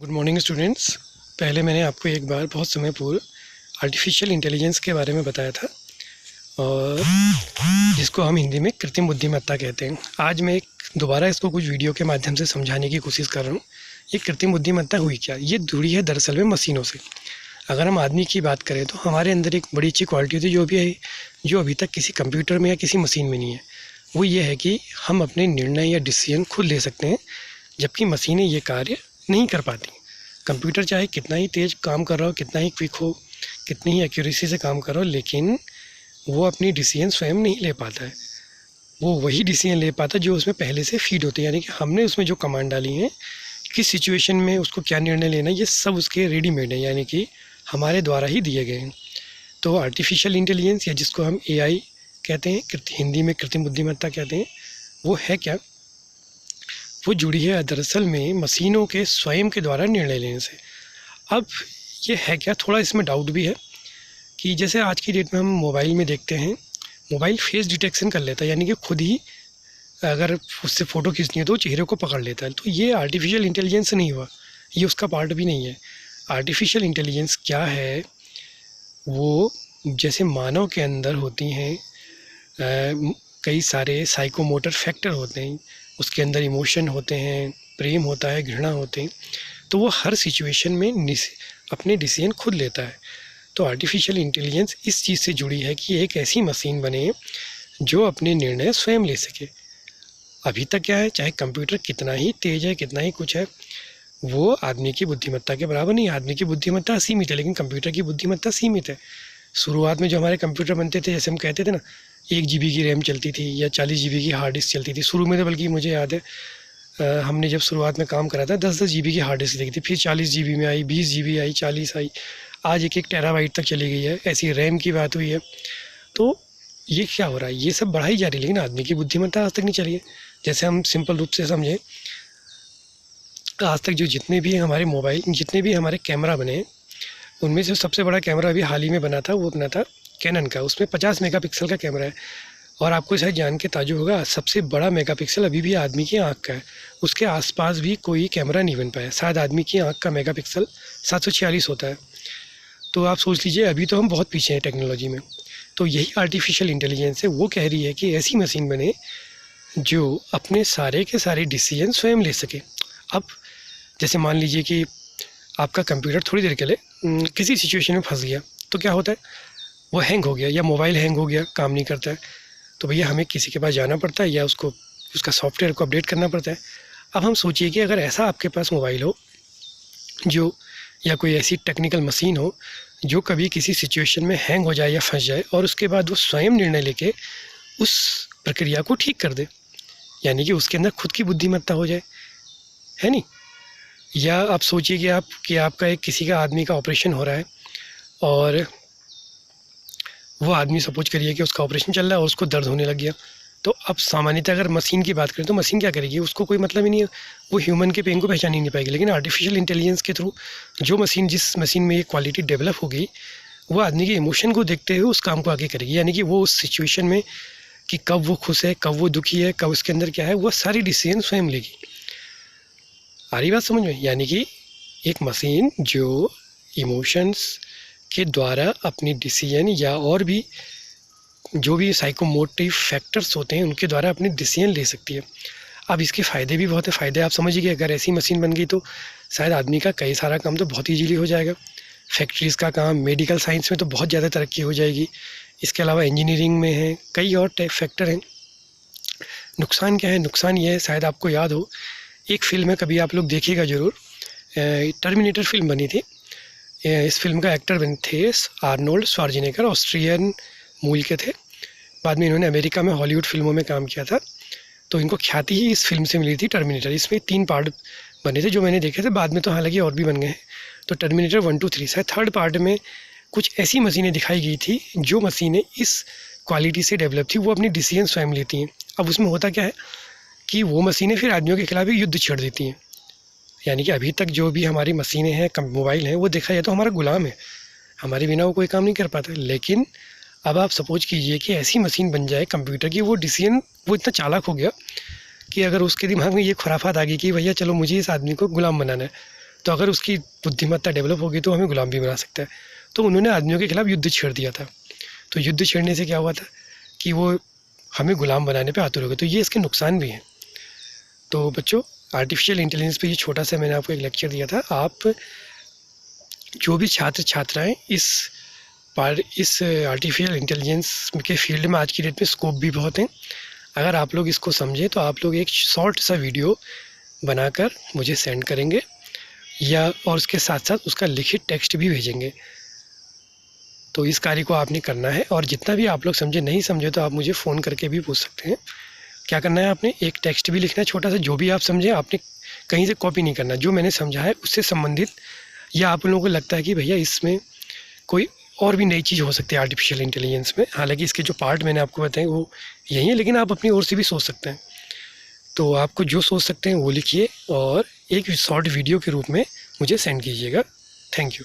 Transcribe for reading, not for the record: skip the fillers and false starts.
Good morning students. पहले मैंने आपको एक बार बहुत समय पूर्व आर्टिफिशियल इंटेलिजेंस के बारे में बताया था और जिसको हम हिंदी में कृत्रिम बुद्धिमत्ता कहते हैं। आज मैं दोबारा इसको कुछ वीडियो के माध्यम से समझाने की कोशिश कर रहा हूँ। ये कृत्रिम बुद्धिमत्ता हुई क्या? ये जुड़ी है दरअसल में मशीनों से। अगर हम आदमी की बात करें तो हमारे अंदर एक बड़ी अच्छी क्वालिटी होती है जो अभी तक किसी कंप्यूटर में या किसी मशीन में नहीं है। वो ये है कि हम अपने निर्णय या डिसीजन खुद ले सकते हैं, जबकि मशीनें ये कार्य नहीं कर पाती। कंप्यूटर चाहे कितना ही तेज़ काम कर रहा हो, कितना ही क्विक हो, कितनी ही एक्यूरेसी से काम कर रहा हो, लेकिन वो अपनी डिसीजन स्वयं नहीं ले पाता है। वो वही डिसीजन ले पाता है जो उसमें पहले से फीड होते हैं, यानी कि हमने उसमें जो कमांड डाली है, किस सिचुएशन में उसको क्या निर्णय लेना है, ये सब उसके रेडीमेड है, यानी कि हमारे द्वारा ही दिए गए हैं। तो आर्टिफिशियल इंटेलिजेंस या जिसको हम AI कहते हैं, हिंदी में कृत्रिम बुद्धिमत्ता कहते हैं, वो है क्या? वो जुड़ी है दरअसल में मशीनों के स्वयं के द्वारा निर्णय लेने से। अब ये है क्या, थोड़ा इसमें डाउट भी है कि जैसे आज की डेट में हम मोबाइल में देखते हैं, मोबाइल फेस डिटेक्शन कर लेता है, यानी कि खुद ही अगर उससे फ़ोटो खींचनी है तो चेहरे को पकड़ लेता है। तो ये आर्टिफिशियल इंटेलिजेंस नहीं हुआ, ये उसका पार्ट भी नहीं है। आर्टिफिशियल इंटेलिजेंस क्या है? वो जैसे मानव के अंदर होती हैं कई सारे साइकोमोटर फैक्टर होते हैं, उसके अंदर इमोशन होते हैं, प्रेम होता है, घृणा होते हैं, तो वो हर सिचुएशन में अपने डिसीजन खुद लेता है। तो आर्टिफिशियल इंटेलिजेंस इस चीज़ से जुड़ी है कि एक ऐसी मशीन बने जो अपने निर्णय स्वयं ले सके। अभी तक क्या है, चाहे कंप्यूटर कितना ही तेज़ है, कितना ही कुछ है, वो आदमी की बुद्धिमत्ता के बराबर नहीं है। आदमी की बुद्धिमत्ता सीमित है, लेकिन कंप्यूटर की बुद्धिमत्ता सीमित है। शुरुआत में जो हमारे कंप्यूटर बनते थे, जैसे हम कहते थे ना, 1 GB की रैम चलती थी या 40 GB की हार्ड डिस्क चलती थी शुरू में। तो बल्कि मुझे याद है हमने जब शुरुआत में काम करा था 10-10 GB की हार्ड डिस्क लगी थी, फिर 40 GB में आई, 20 GB आई, 40 आई, आज 1-1 टेराबाइट तक चली गई है। ऐसी रैम की बात हुई है। तो ये क्या हो रहा है? ये सब बढ़ाई जा रही है, लेकिन आदमी की बुद्धिमत्ता आज तक नहीं चली है। जैसे हम सिंपल रूप से समझें, आज तक जो जितने भी हमारे मोबाइल, जितने भी हमारे कैमरा बने, उनमें से सबसे बड़ा कैमरा अभी हाल ही में बना था, वो बना था कैनन का। उसमें 50 मेगापिक्सल का कैमरा है। और आपको शायद जान के ताज्जुब होगा, सबसे बड़ा मेगापिक्सल अभी भी आदमी की आंख का है। उसके आसपास भी कोई कैमरा नहीं बन पाया। शायद आदमी की आंख का मेगापिक्सल 746 होता है। तो आप सोच लीजिए, अभी तो हम बहुत पीछे हैं टेक्नोलॉजी में। तो यही आर्टिफिशियल इंटेलिजेंस है, वो कह रही है कि ऐसी मशीन बने जो अपने सारे के सारे डिसीजन स्वयं ले सके। अब जैसे मान लीजिए कि आपका कंप्यूटर थोड़ी देर के लिए किसी सिचुएशन में फंस गया, तो क्या होता है, वो हैंग हो गया या मोबाइल हैंग हो गया, काम नहीं करता है, तो भैया हमें किसी के पास जाना पड़ता है या उसका सॉफ्टवेयर को अपडेट करना पड़ता है। अब हम सोचिए कि अगर ऐसा आपके पास मोबाइल हो जो, या कोई ऐसी टेक्निकल मशीन हो जो कभी किसी सिचुएशन में हैंग हो जाए या फंस जाए, और उसके बाद वो स्वयं निर्णय लेके उस प्रक्रिया को ठीक कर दे, यानी कि उसके अंदर खुद की बुद्धिमत्ता हो जाए, है नहीं? या आप सोचिए कि आपका किसी का आदमी का ऑपरेशन हो रहा है, और वो आदमी सपोज करिए कि उसका ऑपरेशन चल रहा है और उसको दर्द होने लग गया। तो अब सामान्यतः अगर मशीन की बात करें तो मशीन क्या करेगी? उसको कोई मतलब ही नहीं है, वो ह्यूमन के पेन को पहचान ही नहीं पाएगी। लेकिन आर्टिफिशियल इंटेलिजेंस के थ्रू जिस मशीन में ये क्वालिटी डेवलप होगी, वो आदमी के इमोशन को देखते हुए उस काम को आगे करेगी, यानी कि वो उस सिचुएशन में कि कब वो खुश है, कब वो दुखी है, कब उसके अंदर क्या है, वो सारी डिसीजन स्वयं लेगी। आ रही बात समझ में? यानी कि एक मशीन जो इमोशंस के द्वारा अपनी डिसीजन, या और भी जो भी साइकोमोटिव फैक्टर्स होते हैं, उनके द्वारा अपनी डिसीजन ले सकती है। अब इसके फ़ायदे भी बहुत है। फ़ायदे आप समझिए कि अगर ऐसी मशीन बन गई तो शायद आदमी का कई सारा काम तो बहुत ईजीली हो जाएगा। फैक्ट्रीज़ का काम, मेडिकल साइंस में तो बहुत ज़्यादा तरक्की हो जाएगी। इसके अलावा इंजीनियरिंग में है, कई और फैक्टर हैं। नुकसान क्या है? नुकसान ये है, शायद आपको याद हो, एक फ़िल्म है, कभी आप लोग देखिएगा ज़रूर, टर्मिनेटर फिल्म बनी थी। इस फिल्म का एक्टर बने थे आर्नोल्ड श्वार्ज़नेगर, ऑस्ट्रियन मूल के थे। बाद में इन्होंने अमेरिका में हॉलीवुड फिल्मों में काम किया था, तो इनको ख्याति ही इस फिल्म से मिली थी, टर्मिनेटर। इसमें 3 पार्ट बने थे जो मैंने देखे थे, बाद में तो हालांकि और भी बन गए हैं। तो टर्मिनेटर 1, 2, 3, शायद 3rd पार्ट में कुछ ऐसी मशीनें दिखाई गई थी जो मशीनें इस क्वालिटी से डेवलप थी, वो अपनी डिसीजन स्वयं लेती हैं। अब उसमें होता क्या है कि वो मशीनें फिर आदमियों के खिलाफ युद्ध छेड़ देती हैं। यानी कि अभी तक जो भी हमारी मशीनें हैं, मोबाइल हैं, वो देखा जाए तो हमारा गुलाम है, हमारे बिना वो कोई काम नहीं कर पाता। लेकिन अब आप सपोज कीजिए कि ऐसी मशीन बन जाए कंप्यूटर की, वो डिसीजन, वो इतना चालाक हो गया कि अगर उसके दिमाग में ये खुराफात आ गई कि भैया चलो मुझे इस आदमी को गुलाम बनाना है, तो अगर उसकी बुद्धिमत्ता डेवलप होगी तो हमें गुलाम भी बना सकता है। तो उन्होंने आदमियों के खिलाफ युद्ध छेड़ दिया था। तो युद्ध छेड़ने से क्या हुआ था कि वो हमें गुलाम बनाने पे आतुर हो गए। तो ये इसके नुकसान भी हैं। तो बच्चों, आर्टिफिशियल इंटेलिजेंस पे ये छोटा सा मैंने आपको एक लेक्चर दिया था। आप जो भी छात्र छात्राएं इस आर्टिफिशियल इंटेलिजेंस के फील्ड में आज की डेट में स्कोप भी बहुत है। अगर आप लोग इसको समझें तो आप लोग एक शॉर्ट सा वीडियो बनाकर मुझे सेंड करेंगे या और उसके साथ साथ उसका लिखित टेक्स्ट भी भेजेंगे। तो इस कार्य को आपने करना है। और जितना भी आप लोग समझे, नहीं समझे तो आप मुझे फ़ोन करके भी पूछ सकते हैं। क्या करना है, आपने एक टेक्स्ट भी लिखना है छोटा सा, जो भी आप समझे। आपने कहीं से कॉपी नहीं करना, जो मैंने समझा है उससे संबंधित, या आप लोगों को लगता है कि भैया इसमें कोई और भी नई चीज़ हो सकती है आर्टिफिशियल इंटेलिजेंस में, हालांकि इसके जो पार्ट मैंने आपको बताए वो यही है, लेकिन आप अपनी ओर से भी सोच सकते हैं। तो आपको जो सोच सकते हैं वो लिखिए और एक शॉर्ट वीडियो के रूप में मुझे सेंड कीजिएगा। Thank you.